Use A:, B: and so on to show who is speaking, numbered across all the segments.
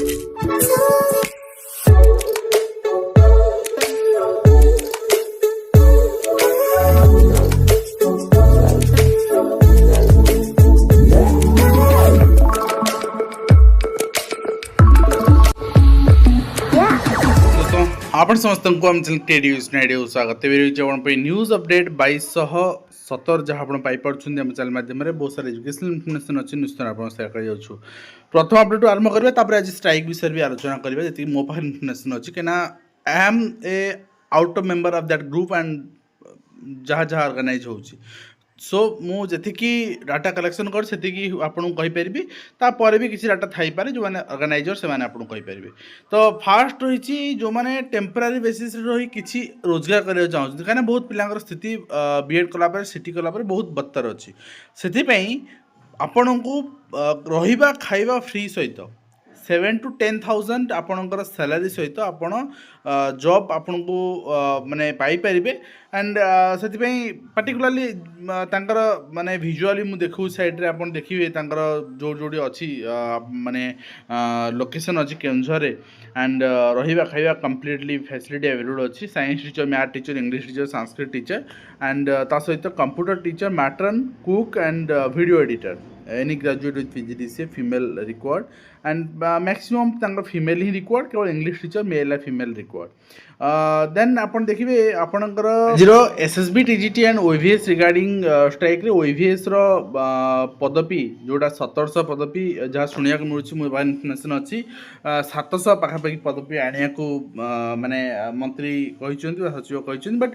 A: आपण समस्त को आम चैनल क्रिएटिव स्नाइडियो स्वागत है न्यूज अपडेट 2217 जहाँ आप पाइपुं आम चैनल माध्यम बहुत सारे एजुकेशनल इनफर्मेशन अच्छी निश्चित आप सेयार कर प्रथम अपडेट आरंभ करवा आज स्ट्राइक विषय भी आलोचना करवा जी मो पाखे इनफर्मेशन अच्छी कहीं I am a out of member of that group and जहाँ जहाँ ऑर्गेनाइज हो सो मुझे डाटा कलेक्शन कर से आपको कहीपरि तापर भी किसी डाटा थाईपे जो मैंने ऑर्गेनाइजर से आपको कहीपरि तो फास्ट रही जो मैंने टेम्परारी बेसिस रही किसी रोजगार करने चाहते कहीं बहुत पिला स्थिति बीएड कलापर सीटी कलापर बहुत बदतर अच्छी से आपण को रहा खाଇବା फ्री सहित 7 to 10,000 आपणकर सैलरी सहित आपण जॉब आपण को माने पाई परिबे एंड से पार्टिकुलरली तांकर माने विजुअली मु देखु साइड रे आपण देखिबे तांकर जो जोडी अछि माने लोकेशन अछि केंझर रे एंड रहिबा खाइबा कंप्लीटली फैसिलिटी अवेलेबल अछि science teacher math teacher English teacher Sanskrit teacher and ता सहित computer teacher matron cook and video editor any graduate with PGDCA female required and maximum तांकर फीमेल ही रिक्वायर्ड केवल English teacher male and female required then आपण देखिबे आपणकर zero SSB TGT and OVS regarding strike रे OVS रो पदपी जोटा 1700 पदपी जहाँ शुणिया को मिलुछि मोबाइल इनफर्मेशन अच्छी 700 पाखापाखि पदपी आनिया को माने मंत्री कहिसंती सचिव कहिसंती बट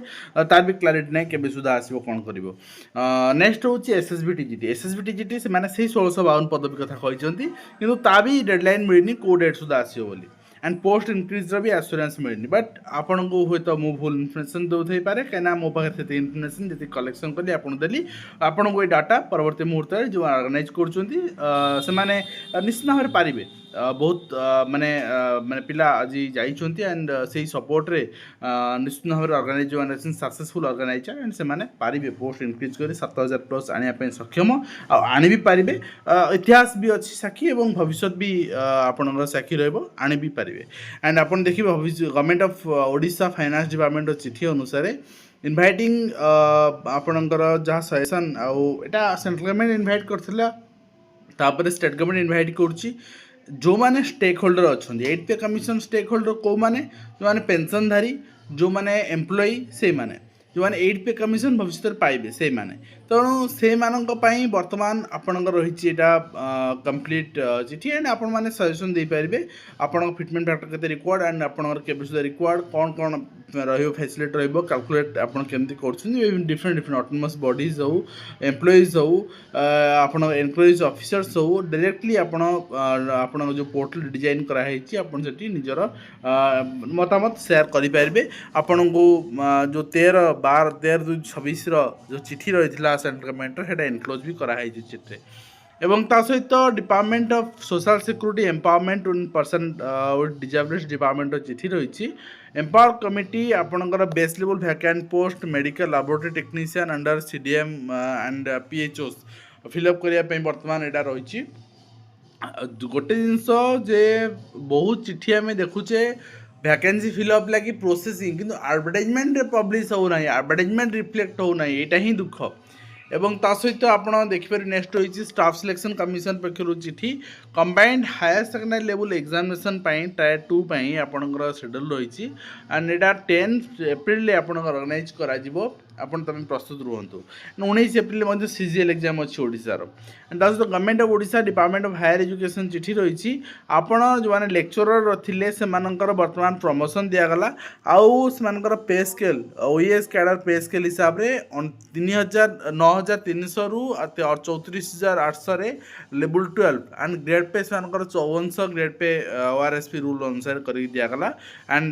A: तार भी क्लारिटी नै केबे सुधा आसीबो कोन करिवो नेक्स्ट होछि एसएसबी टीजीटी से माने सेही 1652 पदपी कथा कहिसंती किंतु ता भी डेडलाइन मिलनी को डेट सुधा आसीबो बोली एंड पोस्ट इनक्रीज भी एश्योरेंस मिलनी बट आपन को हुए तो मु भूल इनफर्मेशन दे पारे कहीं मो पाखे से इनफर्मेशन जी कलेक्शन कली आपन देली आपन को डाटा परवर्ती मुहूर्त जो ऑर्गेनाइज कर निश्चित भाव पारे बहुत माने माने पिला आज जाइछंती एंड से सपोर्ट रे निश्चित भाव ऑर्गेनाइजेशन सक्सेसफुल ऑर्गेनाइजर एंड से माने पारिबे पोस्ट इनक्रीज करी 7000 प्लस आनिया पे सक्षम आनी भी पारिबे इतिहास भी अच्छी साक्षी एवं भविष्य भी आपनकर साक्षी रहबो आनी भी पारिबे एंड आपन देखिबे government of Odisha finance department चिठी अनुसार इनभाइटिंग आपनकर जहाँ सजेशन आटा सेंट्रल गवर्नमेंट इनभाइट करथिला तापर स्टेट गवर्नमेंट इनभाइट करुच्ची जो माने स्टेक होल्डर अच्छा 8 पे कमिशन स्टेक होल्डर कौ माने जो माने पेंशनधारी जो माने एम्प्लॉई से माने जो माने 8 पे कमिशन भविष्य पाइबे से माने तेणु से बर्तमान आपणकर रही कंप्लीट चिठी एंड आपण मैंने सजेसन दे पारे आपण फिटमेंट फैक्टर केते रिक्वायर्ड एंड आपणकर केबे सुधा रिक्वायर्ड कौन कौन रहिबो फैसिलिटी रहिबो कैलकुलेट आपण केमती करछुनी डिफरेंट डिफरेंट ऑटोनमस बॉडीज हो एम्प्लॉइज हो आपण एनक्वायरीज ऑफिसर्स हो डायरेक्टली आपण जो पोर्टल डिजाइन करा हेछि आपण सेठी निजर मतामत शेयर करि पारबे आपण को जो 13/12/2026 जो चिठी रही सेंट्रल गवर्नमेंट हेटा एनक्लोज भी कराई चिट्रे एवं ता सहित department of social security empowerment in person with disabilities department चिठी रही एम्पावर कमिटी आपणकर base level vacant post medical laboratory technician under CDM and PHOs fill up करने बर्तमान यहाँ रही गोटे जिनस जे बहुत चिठी आम देखुचे वैकेंसी फिलअप लगी प्रोसेसिंग किंतु एडवर्टाइजमेंट पब्लिश होना एडवर्टाइजमेंट रिफ्लेक्ट होना यहाँ ही दुख एवं ता सहित आप देखिए नेक्स्ट होती स्टाफ सिलेक्शन कमिशन पक्षर चिठी combined higher secondary level examination tier 2 आपणकर शेड्यूल रही एंड यहाँ 10 एप्रिल ऑर्गेनाइज करा आपन तमें प्रस्तुत रुहतु 19 एप्रिल सीजीएल एग्जाम अच्छी ओडिशार एंड ता सहित government of Odisha department of higher education चिठी रही आपण जो मैंने लेक्चरर थे से बर्तमान प्रमोशन दिगला आउ से पे स्केल ओएस कैडर पे स्केल हिसाब से 9300 रु 34800 लेवल 12 एंड ग्रेड पे से 5400 ग्रेड पे ओआरएसपी रूल अनुसार कर दिगला एंड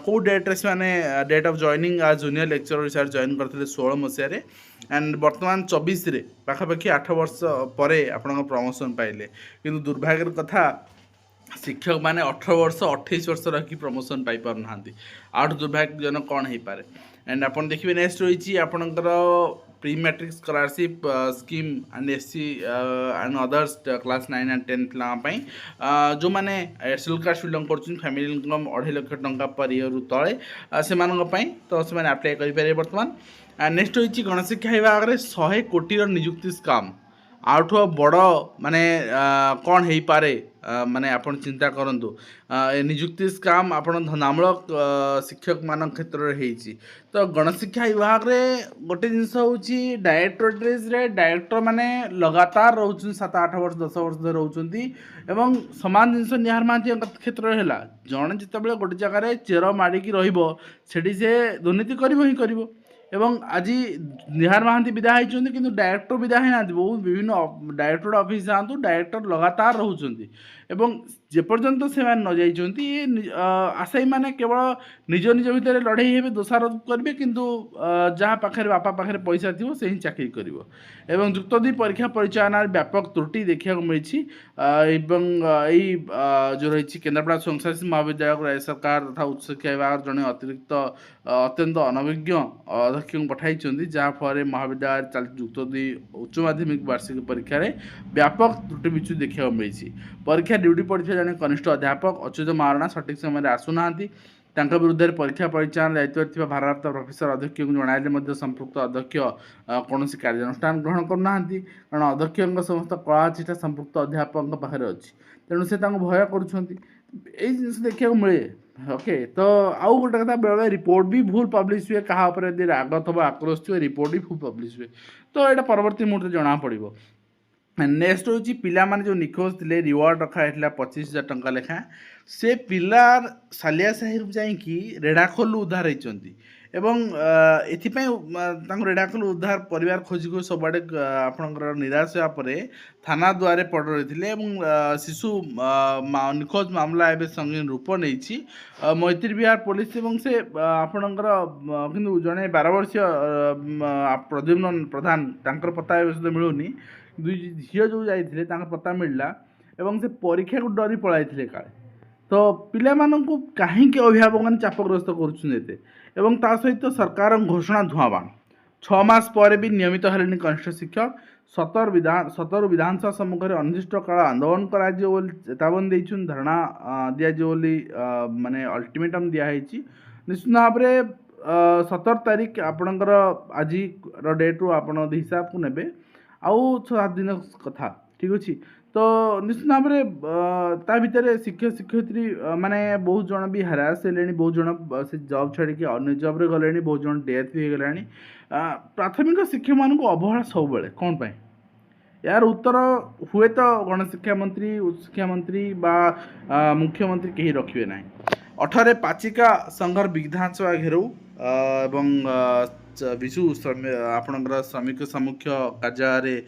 A: को डेट से डेट ऑफ जॉइनिंग आज जूनियर लेक्चरर हिसाब जॉइन कर 16 मसीह एंड बर्तमान 24 रे पाखापाखि 8 वर्ष पर आपण प्रमोशन पाइले किंतु दुर्भाग्यर कथा शिक्षक माने 18 वर्ष 28 वर्ष रखी प्रमोशन पाई पार ना आठ दुर्भाग्यजनक कौन हो पारे एंड आप देखिए नेक्स्ट रही आपणकर pre matric scholarship scheme and SC and others class 9 and 10 पिलापाई जो मैंने एसएल कास्ट बिलंग कर फैमिली इनकम 2.5 लाख टंका पर ईयर तले से तो से आप्लाय करेंगे बर्तमान नेक्स्ट होती गणशिक्षा विभाग में 100 कोटी निजुक्ति स्काम आउठ बड़ माने कौन हो पारे माने आपण चिंता करंतु निजुक्ति स्काम आपण धनामूलक शिक्षक मान क्षेत्र में होती तो गणशिक्षा विभाग रे गोटे जिनस होची डायरेक्टरेट रे डायरेक्टर माने लगातार रोचन 7-8 वर्ष 10 वर्ष धरि रोचंती एवं समान जिनस निहार महांती क्षेत्र में है जड़े जिते गोटे जगार चेर माड़िकी रहिबो सेठी से दुर्नीति करिबो ही करिबो एवं आज निहार महांती विदा होती किंतु डायरेक्टर विदा होना बहुत विभिन्न डायरेक्टर ऑफिस जातु डायरेक्टर लगातार रोचंती एवं जेपर्यंत से न जाइछंती आशायी माने केवल निज निज भितर लड़े हे दोषारोप करेंगे किंतु जहाँ पाखे बापा पाखे पैसा थी से ही चाकरी करिवो एवं युक्त 2 परीक्षा परिचालन व्यापक त्रुटि देखा मिली जो रही केन्द्रापड़ा स्वयंशासित महाविद्यालय राज्य सरकार तथा उच्च शिक्षा विभाग जड़े अतिरिक्त अत्यंत अनभिज्ञ अध्यक्ष पठाई जहाँफल महाविद्यालय चलती युक्त 2 उच्च माध्यमिक वार्षिक परीक्षा व्यापक त्रुटि बिचु देखा मिली परीक्षा ड्यूटी पड़ता जड़े कनिष्ठ अध्यापक अच्युत महाराणा सठिक समय आसुना विरुद्ध परीक्षा परिचालन दायित्व भारत प्रोफेसर अध्यक्ष को जणाइले संपृक्त अध्यक्ष कौन कार्यानुष्ठान ग्रहण करना कारण अध्यक्ष समस्त कला चिठा संपृक्त अध्यापक पाखे अच्छी तेणु से भय कर देखा मिले ओके तो आउ गोटे कथा बेले रिपोर्ट भी भूल पब्लिश हुए क्या यदि राग थो आक्रोश थो रिपोर्ट भी भूल पब्लिश हुए तो यहाँ परवर्ती मुहूर्त जना पड़ो नेक्स्ट हूँ पिला माने जो निखोज थे रिवार्ड रखाई 25,000 टंका लेखा से पिला सालिया साहिर जाकि रेढ़ाखोलू उद्धार होती एवं एथिपाई रेढ़ाखोल उद्धार परिवार खोजी खोज सबुआड़े आपणकर निराश होगापर थाना द्वारे पड़ रही शिशु निखोज मामला एवं संगीन रूप नहीं मैत्री विहार पुलिस से आपणकर कि जड़े 12 वर्षीय प्रद्युम्न प्रधान तांकर पता सहित मिलूनी 2 झील जो जाते पता मिलला एवं से परीक्षा को डरी पलाई काले तो पिला मानू कहीं अभिभावक मैंने चापग्रस्त करुँचे ता सहित सरकार घोषणा धुआबाण 6 मास पर भी नियमित हेले कनिष्ठ शिक्षक 17 विधानसभा सम्मुख में अनिर्दिष्ट काल आंदोलन कर चेतावनी देछन धारणा दिजाली माने अल्टिमेटम दिखाई निश्चित भाव में 17 तारीख आपणकर आज डेट रू आप हिसाब को ने आउ 6-7 दिन कथा ठीक अच्छे तो निश्चित भाव में ता भितर शिक्षक शिक्षयित्री माने बहुत जन भी हारास है बहुत जन से जॉब छाड़ी अन्य जॉब रे गले बहुत जन डेथ भी होगा प्राथमिक शिक्षक मानक अवहेला सब बेले कौन पाए यार उत्तर हुए तो गणशिक्षा मंत्री उच्च शिक्षा मंत्री बा मुख्यमंत्री कहीं रखिए ना 18 पाचिका संघर विधानसभा घेराव एवं विशु आपणकर श्रमिक सामुख्य कार्यालय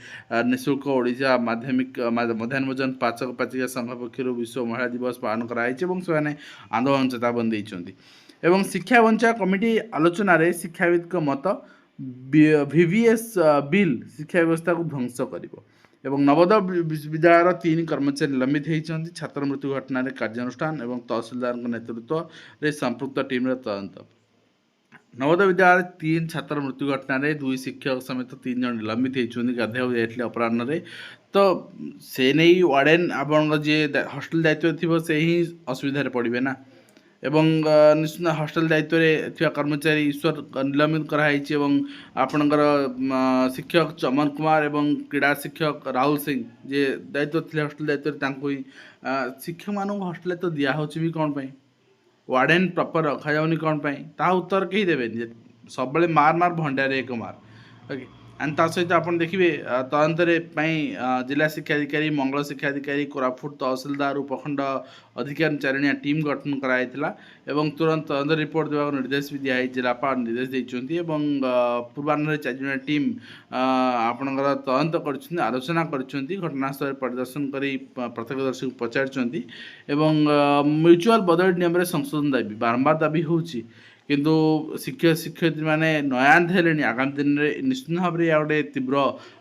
A: निःशुल्क ओडिशा माध्यमिक मध्याह्न भोजन पाचक पाचिका संघ पक्ष विश्व महिला दिवस पालन कराई से आंदोलन चेतावनी देते एवं शिक्षा वंचा कमिटी आलोचन शिक्षाविद मत VVS बिल शिक्षा व्यवस्था को ध्वंस कर नवोदय विश्वविद्यालय 3 कर्मचारी निलंबित होती छात्र मृत्यु घटना कार्यानुष्ठान और तहसीलदार नेतृत्व में संपृक्त टीम तदंत नवोदय विद्यालय 3 छात्र मृत्यु घटना 2 शिक्षक समेत 3 जन निलंबित होती गाधे जाते अपराह तो से नहीं वार्डेन आपण जी हॉस्टेल दायित्व थी से ही असुविधा पड़े ना एवं निश्चित हॉस्टेल दायित्व कर्मचारी ईश्वर निलंबित कराई आपणकर शिक्षक चमन कुमार एवं क्रीड़ा शिक्षक राहुल सिंह जे दायित्व थे हॉस्टेल दायित्व शिक्षक मानक हॉस्टेल तो दिहे भी कौन पाई वार्डेन प्रॉपर रखा जाऊनी कौन पाई ता उत्तर कहीं देवे सब मार मार भंडारे एक मार ओके एंड ता सहित आप देखिए तदंतर जिला शिक्षाधिकारी मंगल शिक्षाधिकारी कोरापुट तहसीलदार उपखंड अधिकारी चारिणिया टीम गठन कराइला तुरंत तदंत रिपोर्ट देवा निर्देश भी दिखाई जिलापाल निर्देश देते पूर्वाह्न 4 जणिया टीम आपणकर तदंत कर आलोचना कर घटनास्थल परिदर्शन कर प्रत्यक्षदर्शी को पचार म्यूचुआल बदली नियम संशोधन दाबी बारंबार दाबी होची किंतु शिक्षक शिक्षयित्री मैंने नयान्त है आगामी दिन में निश्चित भाव में यह गोटे तीव्र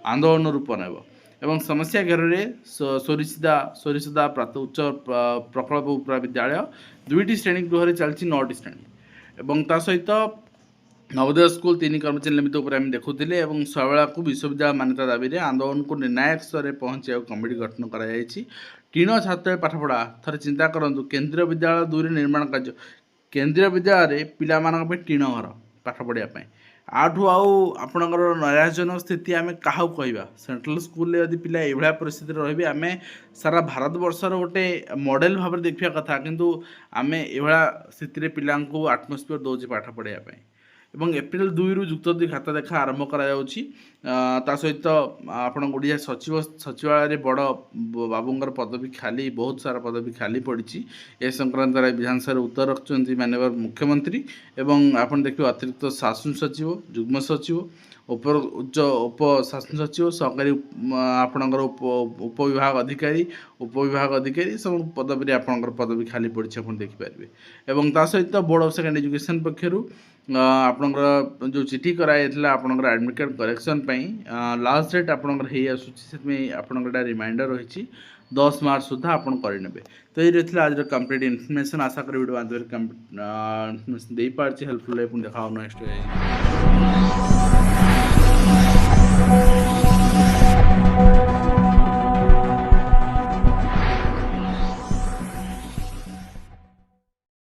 A: आंदोलन रूप नेब समस्या घेर में सोरीसदा उच्च प्रकल्प विद्यालय 2टी श्रेणी गृह चलती 9टी श्रेणी और ता सहित नवोदय स्कूल 3 कर्मचारी निमित्त उपर आम देखुले और शैलवाला को विश्वविद्यालय मान्यता दाबी में आंदोलन को निर्णायक स्तर में पहुँचा कमिटी गठन कर टीण छात्र पाठपढ़ा थे चिंता करूँ केन्द्रीय विद्यालय 2 निर्माण कार्य केन्द्रीय विद्यालय पे टीण घर पाठ पढ़ापी आठू आपणकर नैराश्यजनक स्थिति आम क्या कहवा सेंट्रल स्कूल यदि पिला ये परिस्थिति रही आम सारा भारत वर्षर गोटे मॉडल भाव देखा कथा किंतु आम ये स्थिति पिला आटमोस्फियर दौर पाठ पढ़ापी এবং एप्रिल 2 रु जुक्त 2 खाता देखा आरंभ करा सहित आपण ओडिया सचिवालय बड़ बाबूंगर पदवी खाली बहुत सारा पदवी खाली पड़ी ए संक्रांत विधानसभा उत्तर रखुंट माननीय मुख्यमंत्री एवं आपण देखिए अतिरिक्त शासन सचिव जुग्म सचिव उच्च उप शासन सचिव सहकारी आपणकर उपविभाग अधिकारी सब पदवी आपणकर पदवी खाली पड़ी आप देखिपारे और ता सहित बोर्ड ऑफ सेकेंडरी एजुकेशन पक्षर आपणकर जो चिठी कराइला आपणकर admit card correction last date आपणकर हो आसूँ आपणकर रिमाइंडर रही 10 मार्च सुधा आप करेंगे। तो ये रही आज कंप्लीट इनफर्मेशन आशा करी वीडियो बांधव इनफर्मेशन दे पार्टी हेल्पफुल देखा नेक्स्ट।